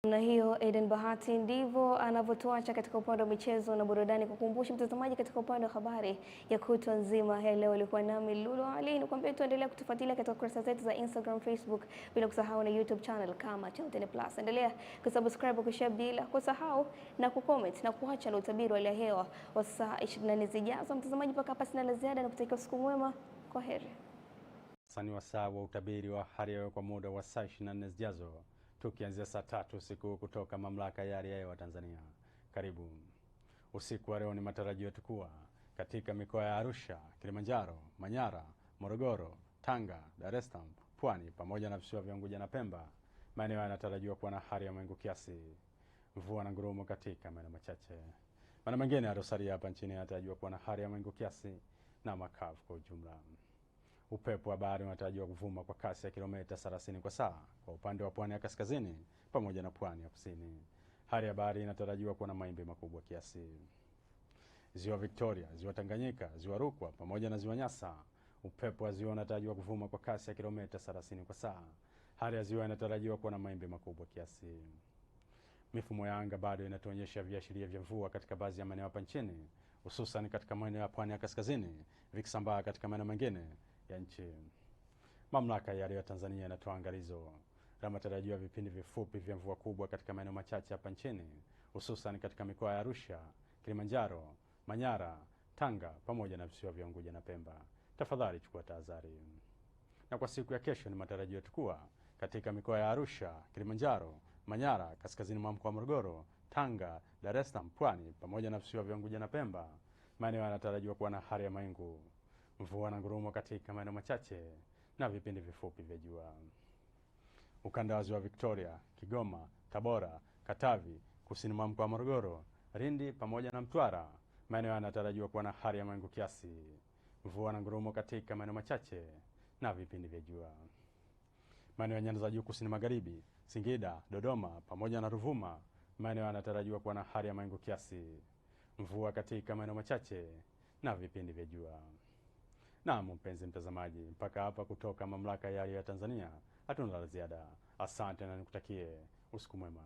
Na hiyo Eden Bahati ndivyo anavyotuacha katika upande wa michezo na burudani. Kukumbusha mtazamaji, katika upande wa habari ya kutwa nzima ya leo ilikuwa nami Lulu Ali, nikwambia tuendelea kutufuatilia katika kurasa zetu za Instagram, Facebook, bila kusahau na YouTube channel kama Channel Plus. Endelea kusubscribe, kushare bila kusahau na kucomment na kuacha na utabiri wa hali ya hewa wa saa 24 zijazo. Mtazamaji, mpaka hapa sina la ziada na kutakia usiku mwema. Kwaheri. Sani wa saa wa utabiri wa hali ya hewa kwa muda wa saa 24 zijazo, tukianzia saa 3 usiku kutoka Mamlaka ya Hali ya Hewa Tanzania. Karibu. Usiku wa leo ni matarajio yetu kuwa katika mikoa ya Arusha, Kilimanjaro, Manyara, Morogoro, Tanga, Dar es Salaam, Pwani pamoja na visiwa vya Unguja na Pemba, maeneo yanatarajiwa kuwa na hali ya mawingu kiasi, mvua na ngurumo katika maeneo machache. Maeneo mengine yaliyosalia hapa nchini yanatarajiwa kuwa na hali ya mawingu kiasi na makavu kwa ujumla. Upepo wa bahari unatarajiwa kuvuma kwa kasi ya kilomita 30 kwa saa kwa upande wa pwani ya kaskazini pamoja na pwani ya kusini. Hali ya bahari inatarajiwa kuwa na mawimbi makubwa kiasi. Ziwa Victoria, Ziwa Tanganyika, Ziwa Rukwa pamoja na Ziwa Nyasa, upepo wa ziwa unatarajiwa kuvuma kwa kasi ya kilomita 30 kwa saa. Hali ya ziwa inatarajiwa kuwa na mawimbi makubwa kiasi. Mifumo ya anga bado inatuonyesha viashiria vya mvua katika baadhi ya maeneo hapa nchini, hususan katika maeneo ya pwani ya kaskazini, vikisambaa katika maeneo mengine ya nchi. Mamlaka ya Hali ya Hewa Tanzania inatoa angalizo la matarajio ya vipindi vifupi vya mvua kubwa katika maeneo machache hapa nchini, hususan katika mikoa ya Arusha, Kilimanjaro, Manyara, Tanga pamoja na visiwa vya Unguja na Pemba. Tafadhali chukua tahadhari. Na kwa siku ya kesho ni matarajio yetu kuwa katika mikoa ya Arusha, Kilimanjaro, Manyara, kaskazini mwa mkoa wa Morogoro, Tanga, Dar es Salaam, Pwani pamoja na visiwa vya Unguja na Pemba, maeneo yanatarajiwa kuwa na hali ya mawingu, mvua na ngurumo katika maeneo machache na vipindi vifupi vya jua. Ukanda wa Ziwa Victoria, Kigoma, Tabora, Katavi, kusini mwa mkoa wa Morogoro, Lindi pamoja na Mtwara, maeneo yanatarajiwa kuwa na hali ya mawingu kiasi, mvua na ngurumo katika maeneo machache na vipindi vya jua. Maeneo ya nyanda za juu kusini magharibi, Singida, Dodoma pamoja na Ruvuma, maeneo yanatarajiwa kuwa na hali ya mawingu kiasi, mvua katika maeneo machache na vipindi vya jua. Na mpenzi mtazamaji, mpaka hapa kutoka Mamlaka ya Hali ya Hewa Tanzania hatuna la ziada. Asante na nikutakie usiku mwema.